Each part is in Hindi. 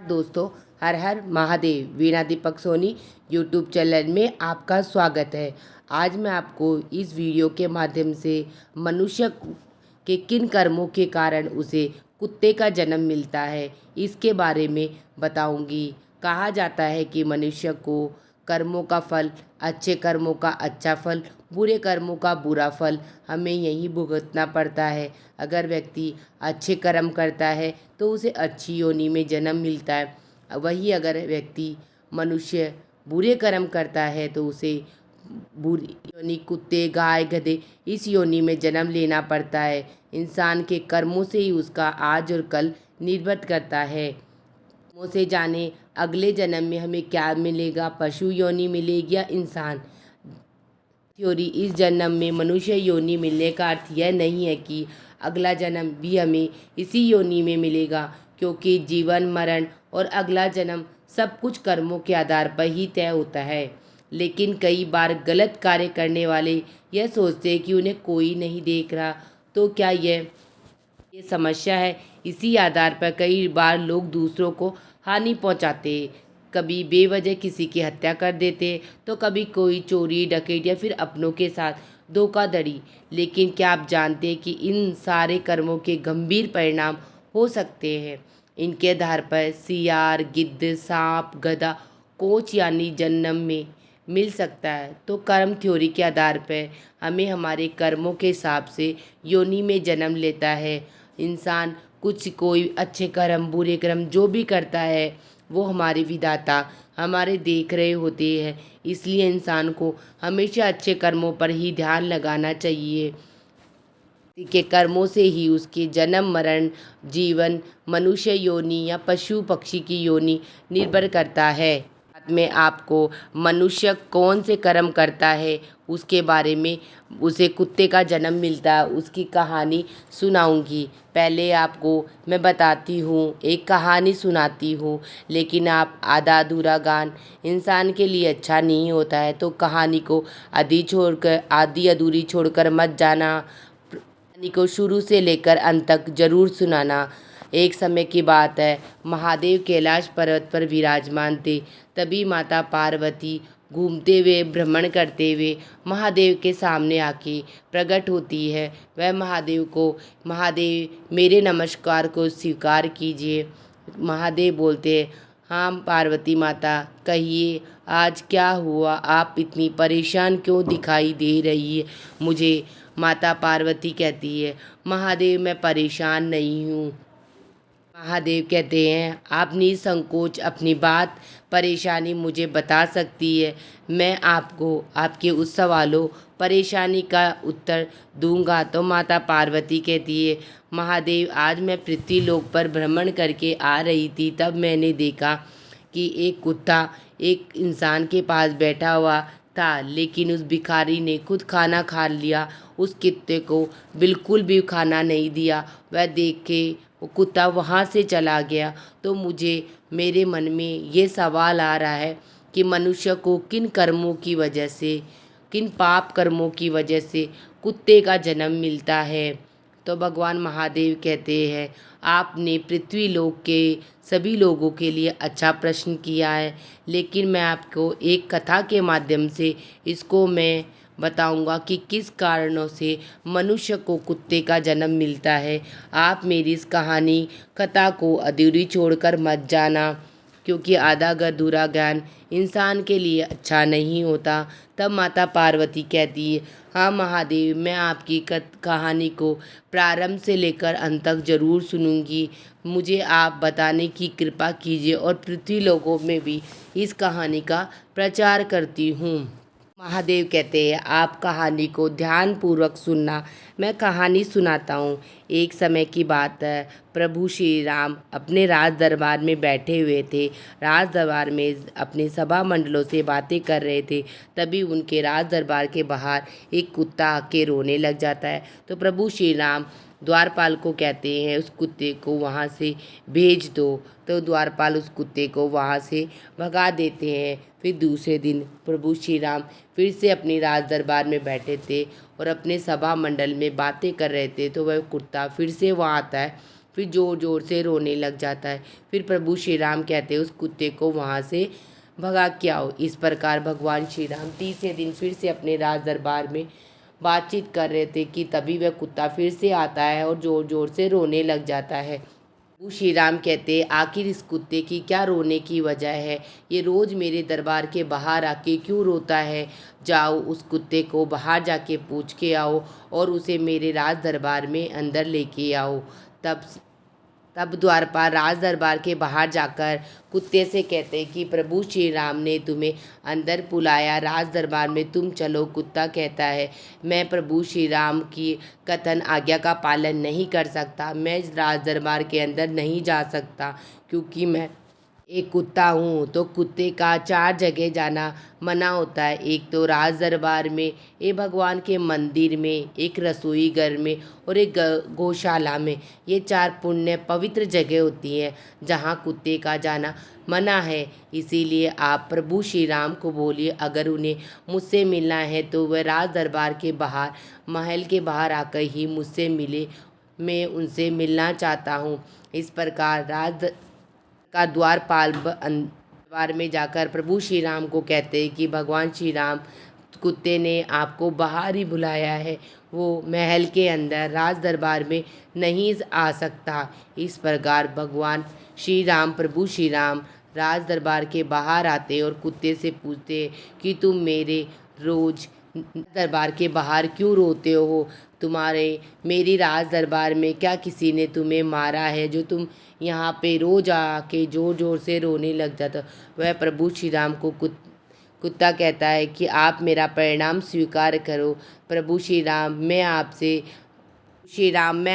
दोस्तों, हर हर महादेव। वीणा दीपक सोनी यूट्यूब चैनल में आपका स्वागत है। आज मैं आपको इस वीडियो के माध्यम से मनुष्य के किन कर्मों के कारण उसे कुत्ते का जन्म मिलता है इसके बारे में बताऊंगी। कहा जाता है कि मनुष्य को कर्मों का फल, अच्छे कर्मों का अच्छा फल, बुरे कर्मों का बुरा फल हमें यही भुगतना पड़ता है। अगर व्यक्ति अच्छे कर्म करता है तो उसे अच्छी योनि में जन्म मिलता है। वही अगर व्यक्ति मनुष्य बुरे कर्म करता है तो उसे बुरी योनि, कुत्ते, गाय, गधे, इस योनि में जन्म लेना पड़ता है। इंसान के कर्मों से ही उसका आज और कल निर्भर करता है। कर्मों से जाने अगले जन्म में हमें क्या मिलेगा, पशु योनि मिलेगी या इंसान थ्योरी। इस जन्म में मनुष्य योनि मिलने का अर्थ यह नहीं है कि अगला जन्म भी हमें इसी योनि में मिलेगा, क्योंकि जीवन, मरण और अगला जन्म सब कुछ कर्मों के आधार पर ही तय होता है। लेकिन कई बार गलत कार्य करने वाले यह सोचते हैं कि उन्हें कोई नहीं देख रहा, तो क्या ये समस्या है। इसी आधार पर कई बार लोग दूसरों को हानि पहुंचाते हैं। कभी बेवजह किसी की हत्या कर देते, तो कभी कोई चोरी, डकैती या फिर अपनों के साथ धोखाधड़ी। लेकिन क्या आप जानते हैं कि इन सारे कर्मों के गंभीर परिणाम हो सकते हैं। इनके आधार पर सियार, गिद्ध, सांप, गधा, कोच यानी जन्म में मिल सकता है। तो कर्म थ्योरी के आधार पर हमें हमारे कर्मों के हिसाब से योनि में जन्म लेता है। इंसान कोई अच्छे कर्म, बुरे कर्म जो भी करता है वो हमारे विधाता हमारे देख रहे होते हैं। इसलिए इंसान को हमेशा अच्छे कर्मों पर ही ध्यान लगाना चाहिए। व्यक्ति के कर्मों से ही उसके जन्म, मरण, जीवन, मनुष्य योनि या पशु पक्षी की योनि निर्भर करता है। बाद में आपको मनुष्य कौन से कर्म करता है उसके बारे में, उसे कुत्ते का जन्म मिलता है उसकी कहानी सुनाऊंगी। पहले आपको मैं बताती हूँ, एक कहानी सुनाती हूँ, लेकिन आप आधा अधूरा गान इंसान के लिए अच्छा नहीं होता है, तो कहानी को आधी अधूरी छोड़कर मत जाना। कहानी को शुरू से लेकर अंत तक जरूर सुनाना। एक समय की बात है, महादेव कैलाश पर्वत पर विराजमान थे। तभी माता पार्वती घूमते हुए, भ्रमण करते हुए महादेव के सामने आके प्रकट होती है। वह महादेव मेरे नमस्कार को स्वीकार कीजिए। महादेव बोलते हैं, हाँ पार्वती माता, कहिए आज क्या हुआ, आप इतनी परेशान क्यों दिखाई दे रही है मुझे। माता पार्वती कहती है, महादेव मैं परेशान नहीं हूँ। महादेव कहते हैं, आप निसंकोच अपनी बात, परेशानी मुझे बता सकती है। मैं आपको आपके उस सवालों, परेशानी का उत्तर दूंगा। तो माता पार्वती कहती है, महादेव आज मैं पृथ्वी लोक पर भ्रमण करके आ रही थी, तब मैंने देखा कि एक कुत्ता एक इंसान के पास बैठा हुआ था, लेकिन उस भिखारी ने खुद खाना खा लिया। उस कुत्ते को बिल्कुल भी खाना नहीं दिया। वह देख के वो कुत्ता वहाँ से चला गया। तो मेरे मन में ये सवाल आ रहा है कि मनुष्य को किन कर्मों की वजह से, किन पाप कर्मों की वजह से कुत्ते का जन्म मिलता है। तो भगवान महादेव कहते हैं, आपने पृथ्वी लोक के सभी लोगों के लिए अच्छा प्रश्न किया है, लेकिन मैं आपको एक कथा के माध्यम से इसको मैं बताऊंगा कि किस कारणों से मनुष्य को कुत्ते का जन्म मिलता है। आप मेरी इस कथा को अधूरी छोड़कर मत जाना, क्योंकि आधा अधूरा ज्ञान इंसान के लिए अच्छा नहीं होता। तब माता पार्वती कहती है, हाँ महादेव, मैं आपकी कहानी को प्रारंभ से लेकर अंत तक जरूर सुनूंगी। मुझे आप बताने की कृपा कीजिए और पृथ्वी लोगों में भी इस कहानी का प्रचार करती हूँ। महादेव कहते हैं, आप कहानी को ध्यान पूर्वक सुनना। मैं कहानी सुनाता हूँ। एक समय की बात है, प्रभु श्री राम अपने राज दरबार में बैठे हुए थे। राज दरबार में अपने सभा मंडलों से बातें कर रहे थे। तभी उनके राज दरबार के बाहर एक कुत्ता आके रोने लग जाता है। तो प्रभु श्री राम द्वारपाल को कहते हैं, उस कुत्ते को वहाँ से भेज दो। तो द्वारपाल उस कुत्ते को वहाँ से भगा देते हैं। फिर दूसरे दिन प्रभु श्री राम फिर से अपनी राज दरबार में बैठे थे और अपने सभा मंडल में बातें कर रहे थे। तो वह कुत्ता फिर से वहाँ आता है। फिर ज़ोर ज़ोर से रोने लग जाता है। फिर प्रभु श्री राम कहते हैं उस कुत्ते को वहाँ से भगा के आओ। इस प्रकार भगवान श्री राम तीसरे दिन फिर से अपने राज दरबार में बातचीत कर रहे थे कि तभी वह कुत्ता फिर से आता है और ज़ोर ज़ोर से रोने लग जाता है। प्रभु श्री राम कहते आखिर इस कुत्ते की क्या रोने की वजह है? ये रोज़ मेरे दरबार के बाहर आके क्यों रोता है? जाओ उस कुत्ते को बाहर जाके पूछ के आओ और उसे मेरे राज दरबार में अंदर लेके आओ। तब तब द्वारपाल राज दरबार के बाहर जाकर कुत्ते से कहते हैं कि प्रभु श्री राम ने तुम्हें अंदर बुलाया, राज दरबार में तुम चलो। कुत्ता कहता है मैं प्रभु श्री राम की कथन आज्ञा का पालन नहीं कर सकता, मैं राज दरबार के अंदर नहीं जा सकता क्योंकि मैं एक कुत्ता हूँ। तो कुत्ते का 4 जगह जाना मना होता है, एक तो राज दरबार में, एक भगवान के मंदिर में, एक रसोई घर में और एक गौशाला में। ये 4 पुण्य पवित्र जगह होती हैं जहाँ कुत्ते का जाना मना है। इसीलिए आप प्रभु श्री राम को बोलिए अगर उन्हें मुझसे मिलना है तो वह राज दरबार के बाहर महल के बाहर आकर ही मुझसे मिले, मैं उनसे मिलना चाहता हूँ। इस प्रकार राज का द्वारपाल दरबार में जाकर प्रभु श्री राम को कहते हैं कि भगवान श्री राम कुत्ते ने आपको बाहर ही बुलाया है, वो महल के अंदर राज दरबार में नहीं आ सकता। इस प्रकार भगवान श्री राम प्रभु श्री राम राज दरबार के बाहर आते और कुत्ते से पूछते कि तुम मेरे रोज दरबार के बाहर क्यों रोते हो? तुम्हारे मेरी राज दरबार में क्या किसी ने तुम्हें मारा है जो तुम यहाँ पे रोज आके ज़ोर ज़ोर से रोने लग जाता? वह प्रभु श्री राम को कुत्ता कहता है कि आप मेरा परिणाम स्वीकार करो। प्रभु श्री राम मैं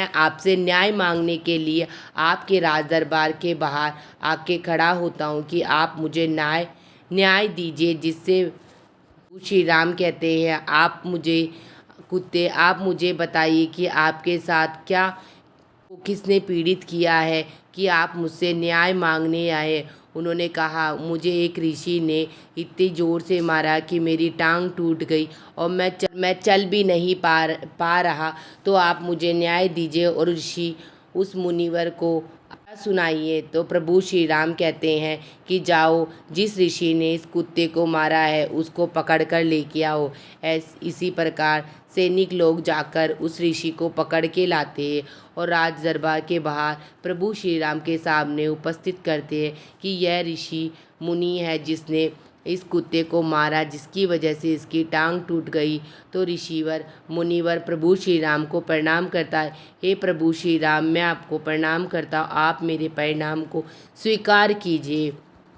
आपसे न्याय मांगने के लिए आपके राज दरबार के बाहर आके खड़ा होता हूँ कि आप मुझे न्याय दीजिए। जिससे श्री राम कहते हैं आप मुझे बताइए कि आपके साथ क्या को किसने पीड़ित किया है कि आप मुझसे न्याय मांगने आए? उन्होंने कहा मुझे एक ऋषि ने इतनी ज़ोर से मारा कि मेरी टांग टूट गई और मैं चल भी नहीं पा रहा, तो आप मुझे न्याय दीजिए और ऋषि उस मुनिवर को सुनाइए। तो प्रभु श्री राम कहते हैं कि जाओ जिस ऋषि ने इस कुत्ते को मारा है उसको पकड़ कर लेके आओ। इसी प्रकार सैनिक लोग जाकर उस ऋषि को पकड़ के लाते हैं और राज दरबार के बाहर प्रभु श्री राम के सामने उपस्थित करते हैं कि यह ऋषि मुनि है जिसने इस कुत्ते को मारा, जिसकी वजह से इसकी टांग टूट गई। तो मुनिवर प्रभु श्री राम को प्रणाम करता है, हे प्रभु श्री राम मैं आपको प्रणाम करता हूँ, आप मेरे प्रणाम को स्वीकार कीजिए।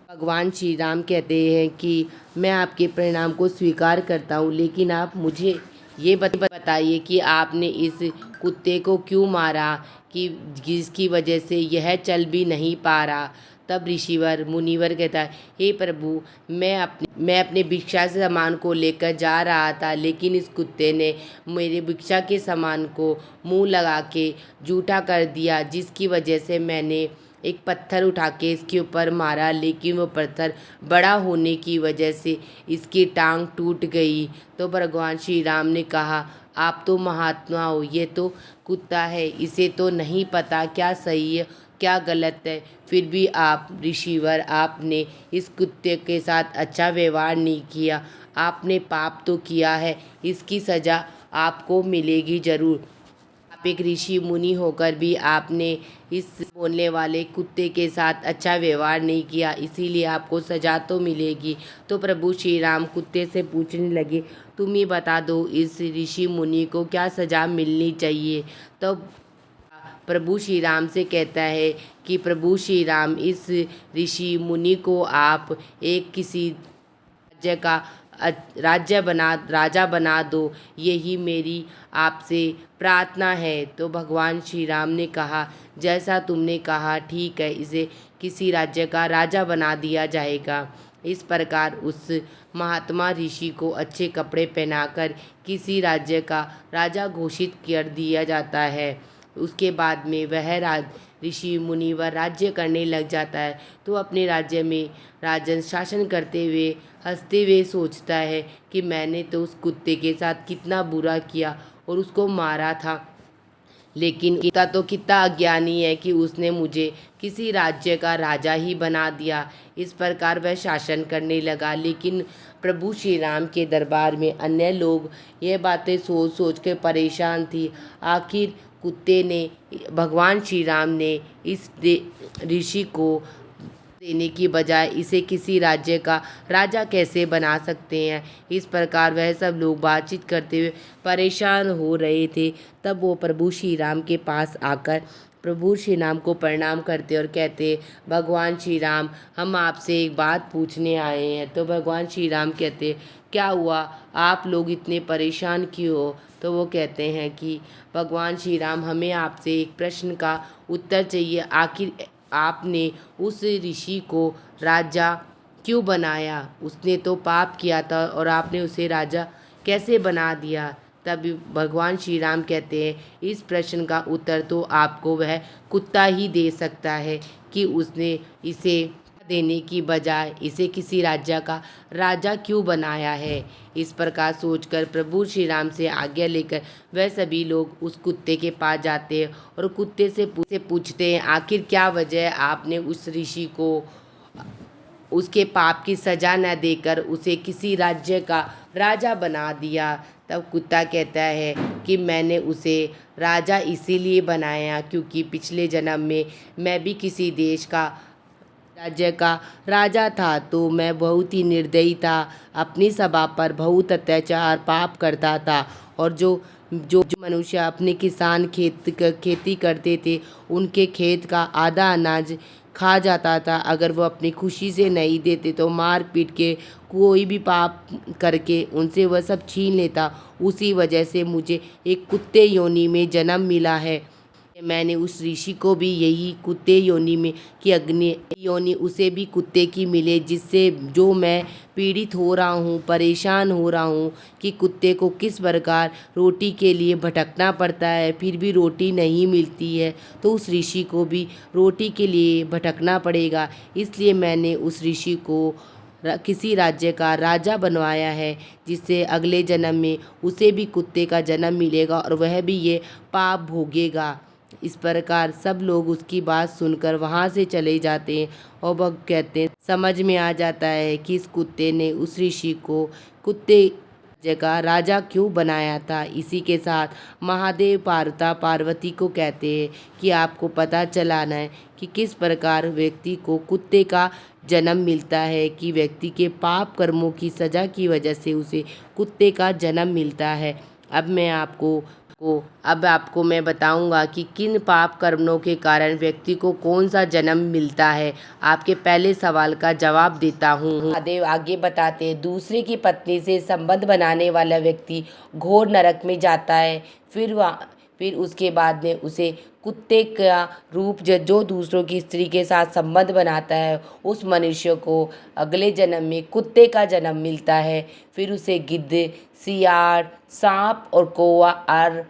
भगवान श्री राम कहते हैं कि मैं आपके प्रणाम को स्वीकार करता हूँ, लेकिन आप मुझे ये बताइए कि आपने इस कुत्ते को क्यों मारा कि जिसकी वजह से यह चल भी नहीं पा रहा। तब मुनिवर कहता है, हे प्रभु मैं अपने भिक्षा से सामान को लेकर जा रहा था, लेकिन इस कुत्ते ने मेरे भिक्षा के सामान को मुंह लगा के जूठा कर दिया, जिसकी वजह से मैंने एक पत्थर उठा के इसके ऊपर मारा, लेकिन वो पत्थर बड़ा होने की वजह से इसकी टांग टूट गई। तो भगवान श्री राम ने कहा आप तो महात्मा हो, ये तो कुत्ता है, इसे तो नहीं पता क्या सही है क्या गलत है, फिर भी आप ऋषिवर आपने इस कुत्ते के साथ अच्छा व्यवहार नहीं किया, आपने पाप तो किया है, इसकी सज़ा आपको मिलेगी ज़रूर। आप एक ऋषि मुनि होकर भी आपने इस बोलने वाले कुत्ते के साथ अच्छा व्यवहार नहीं किया, इसीलिए आपको सज़ा तो मिलेगी। तो प्रभु श्री राम कुत्ते से पूछने लगे तुम ही बता दो इस ऋषि मुनि को क्या सज़ा मिलनी चाहिए। तो प्रभु श्री राम से कहता है कि प्रभु श्री राम इस ऋषि मुनि को आप एक किसी राज्य का राजा बना दो, यही मेरी आपसे प्रार्थना है। तो भगवान श्री राम ने कहा जैसा तुमने कहा ठीक है, इसे किसी राज्य का राजा बना दिया जाएगा। इस प्रकार उस महात्मा ऋषि को अच्छे कपड़े पहनाकर किसी राज्य का राजा घोषित कर दिया जाता है। उसके बाद में वह ऋषि मुनिवर राज्य करने लग जाता है। तो अपने राज्य में राजन शासन करते हुए हंसते हुए सोचता है कि मैंने तो उस कुत्ते के साथ कितना बुरा किया और उसको मारा था, लेकिन कुत्ता तो कितना अज्ञानी है कि उसने मुझे किसी राज्य का राजा ही बना दिया। इस प्रकार वह शासन करने लगा। लेकिन प्रभु श्री राम के दरबार में अन्य लोग ये बातें सोच सोच के परेशान थी। आखिर कुत्ते ने भगवान श्री राम ने इस ऋषि को देने की बजाय इसे किसी राज्य का राजा कैसे बना सकते हैं। इस प्रकार वह सब लोग बातचीत करते हुए परेशान हो रहे थे। तब वो प्रभु श्री राम के पास आकर प्रभु श्री राम को प्रणाम करते और कहते, भगवान श्री राम, हम आपसे एक बात पूछने आए हैं। तो भगवान श्री राम कहते, क्या हुआ, आप लोग इतने परेशान क्यों हो। तो वो कहते हैं कि भगवान श्री राम, हमें आपसे एक प्रश्न का उत्तर चाहिए। आखिर आपने उस ऋषि को राजा क्यों बनाया। उसने तो पाप किया था और आपने उसे राजा कैसे बना दिया। तब भगवान श्री राम कहते हैं, इस प्रश्न का उत्तर तो आपको वह कुत्ता ही दे सकता है कि उसने इसे देने की बजाय इसे किसी राज्य का राजा क्यों बनाया है। इस प्रकार सोचकर प्रभु श्री राम से आज्ञा लेकर वह सभी लोग उस कुत्ते के पास जाते हैं और कुत्ते से पूछते हैं, आखिर क्या वजह आपने उस ऋषि को उसके पाप की सजा न देकर उसे किसी राज्य का राजा बना दिया। तब कुत्ता कहता है कि मैंने उसे राजा इसीलिए बनाया क्योंकि पिछले जन्म में मैं भी किसी देश का राज्य का राजा था। तो मैं बहुत ही निर्दयी था, अपनी सभा पर बहुत अत्याचार पाप करता था और जो जो मनुष्य अपने किसान खेती करते थे उनके खेत का आधा अनाज खा जाता था। अगर वो अपनी खुशी से नहीं देते तो मार पीट के कोई भी पाप करके उनसे वह सब छीन लेता। उसी वजह से मुझे एक कुत्ते योनि में जन्म मिला है। मैंने उस ऋषि को भी यही कुत्ते योनि में कि अग्नि योनि उसे भी कुत्ते की मिले, जिससे जो मैं पीड़ित हो रहा हूँ, परेशान हो रहा हूँ कि कुत्ते को किस प्रकार रोटी के लिए भटकना पड़ता है, फिर भी रोटी नहीं मिलती है, तो उस ऋषि को भी रोटी के लिए भटकना पड़ेगा। इसलिए मैंने उस ऋषि को किसी राज्य का राजा बनवाया है, जिससे अगले जन्म में उसे भी कुत्ते का जन्म मिलेगा और वह भी ये पाप भोगेगा। इस प्रकार सब लोग उसकी बात सुनकर वहाँ से चले जाते हैं और वह कहते हैं, समझ में आ जाता है कि इस कुत्ते ने उस ऋषि को कुत्ते जगह राजा क्यों बनाया था। इसी के साथ महादेव पार्वती को कहते हैं कि आपको पता चलाना है कि किस प्रकार व्यक्ति को कुत्ते का जन्म मिलता है, कि व्यक्ति के पाप कर्मों की सजा की वजह से उसे कुत्ते का जन्म मिलता है। अब आपको मैं बताऊंगा कि किन पाप कर्मों के कारण व्यक्ति को कौन सा जन्म मिलता है। आपके पहले सवाल का जवाब देता हूँ। महादेव आगे बताते हैं, दूसरे की पत्नी से संबंध बनाने वाला व्यक्ति घोर नरक में जाता है। फिर उसके बाद में उसे कुत्ते का रूप जो दूसरों की स्त्री के साथ संबंध बनाता है, उस मनुष्य को अगले जन्म में कुत्ते का जन्म मिलता है। फिर उसे गिद्ध, सियार, सांप और कौवा और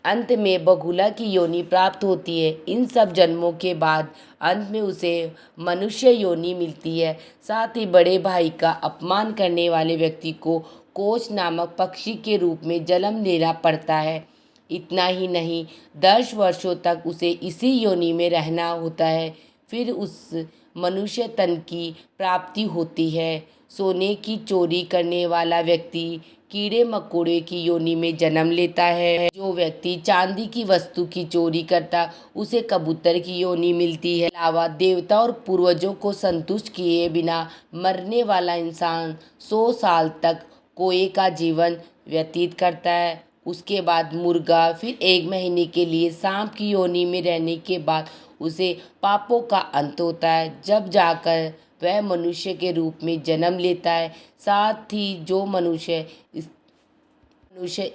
अंत में बगुला की योनि प्राप्त होती है। इन सब जन्मों के बाद अंत में उसे मनुष्य योनि मिलती है। साथ ही बड़े भाई का अपमान करने वाले व्यक्ति को कोच नामक पक्षी के रूप में जन्म लेना पड़ता है। इतना ही नहीं, 10 वर्षों तक उसे इसी योनि में रहना होता है। फिर उस मनुष्य तन की प्राप्ति होती है। सोने की चोरी करने वाला व्यक्ति कीड़े मकोड़े की योनि में जन्म लेता है। जो व्यक्ति चांदी की वस्तु की चोरी करता उसे कबूतर की योनि मिलती है। अलावा देवता और पूर्वजों को संतुष्ट किए बिना मरने वाला इंसान 100 साल तक कोए का जीवन व्यतीत करता है। उसके बाद मुर्गा, फिर 1 महीने के लिए सांप की योनि में रहने के बाद उसे पापों का अंत होता है, जब जाकर वह मनुष्य के रूप में जन्म लेता है। साथ ही जो मनुष्य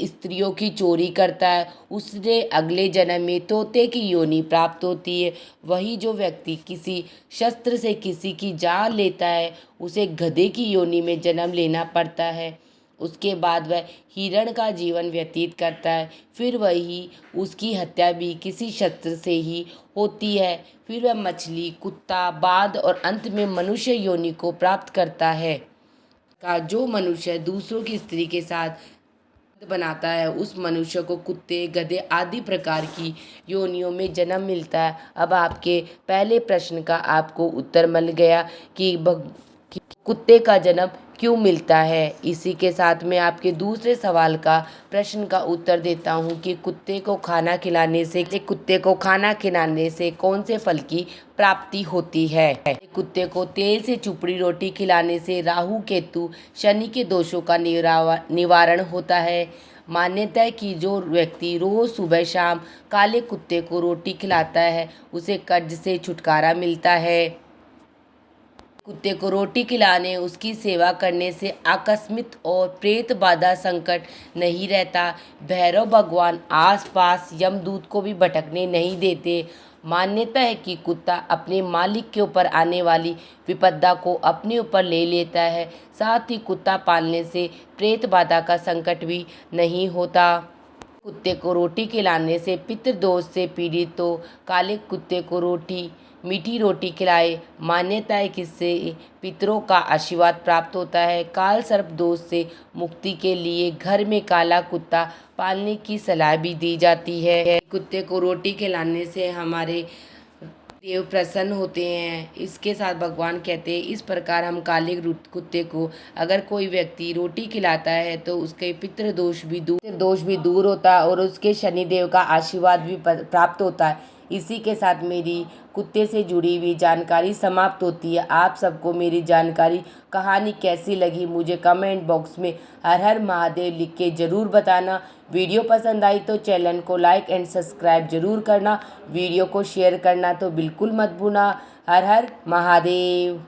स्त्रियों की चोरी करता है उससे अगले जन्म में तोते की योनि प्राप्त होती है। वही जो व्यक्ति किसी शस्त्र से किसी की जान लेता है उसे गधे की योनि में जन्म लेना पड़ता है। उसके बाद वह हिरण का जीवन व्यतीत करता है। फिर वही उसकी हत्या भी किसी शस्त्र से ही होती है। फिर वह मछली, कुत्ता, बाघ और अंत में मनुष्य योनि को प्राप्त करता है। का जो मनुष्य दूसरों की स्त्री के साथ बनाता है उस मनुष्य को कुत्ते, गधे आदि प्रकार की योनियों में जन्म मिलता है। अब आपके पहले प्रश्न का आपको उत्तर मिल गया कि कुत्ते का जन्म क्यों मिलता है। इसी के साथ में आपके दूसरे सवाल का प्रश्न का उत्तर देता हूँ कि कुत्ते को खाना खिलाने से कौन से फल की प्राप्ति होती है। कुत्ते को तेल से चुपड़ी रोटी खिलाने से राहु, केतु, शनि के दोषों का निवारण होता है। मान्यता है कि जो व्यक्ति रोज सुबह शाम काले कुत्ते को रोटी खिलाता है उसे कर्ज से छुटकारा मिलता है। कुत्ते को रोटी खिलाने, उसकी सेवा करने से आकस्मिक और प्रेत बाधा संकट नहीं रहता। भैरव भगवान आसपास यमदूत को भी भटकने नहीं देते। मान्यता है कि कुत्ता अपने मालिक के ऊपर आने वाली विपदा को अपने ऊपर ले लेता है। साथ ही कुत्ता पालने से प्रेत बाधा का संकट भी नहीं होता। कुत्ते को रोटी खिलाने से पितृदोष से पीड़ित तो काले कुत्ते को मीठी रोटी खिलाए। मान्यता है कि इससे पितरों का आशीर्वाद प्राप्त होता है। काल सर्प दोष से मुक्ति के लिए घर में काला कुत्ता पालने की सलाह भी दी जाती है। कुत्ते को रोटी खिलाने से हमारे देव प्रसन्न होते हैं। इसके साथ भगवान कहते हैं इस प्रकार हम काले कुत्ते को अगर कोई व्यक्ति रोटी खिलाता है तो उसके पितृदोष भी दूर होता है और उसके शनिदेव का आशीर्वाद भी प्राप्त होता है। इसी के साथ मेरी कुत्ते से जुड़ी हुई जानकारी समाप्त होती है। आप सबको मेरी जानकारी कहानी कैसी लगी मुझे कमेंट बॉक्स में हर हर महादेव लिख के ज़रूर बताना। वीडियो पसंद आई तो चैनल को लाइक एंड सब्सक्राइब ज़रूर करना। वीडियो को शेयर करना तो बिल्कुल मत भूलना। हर हर महादेव।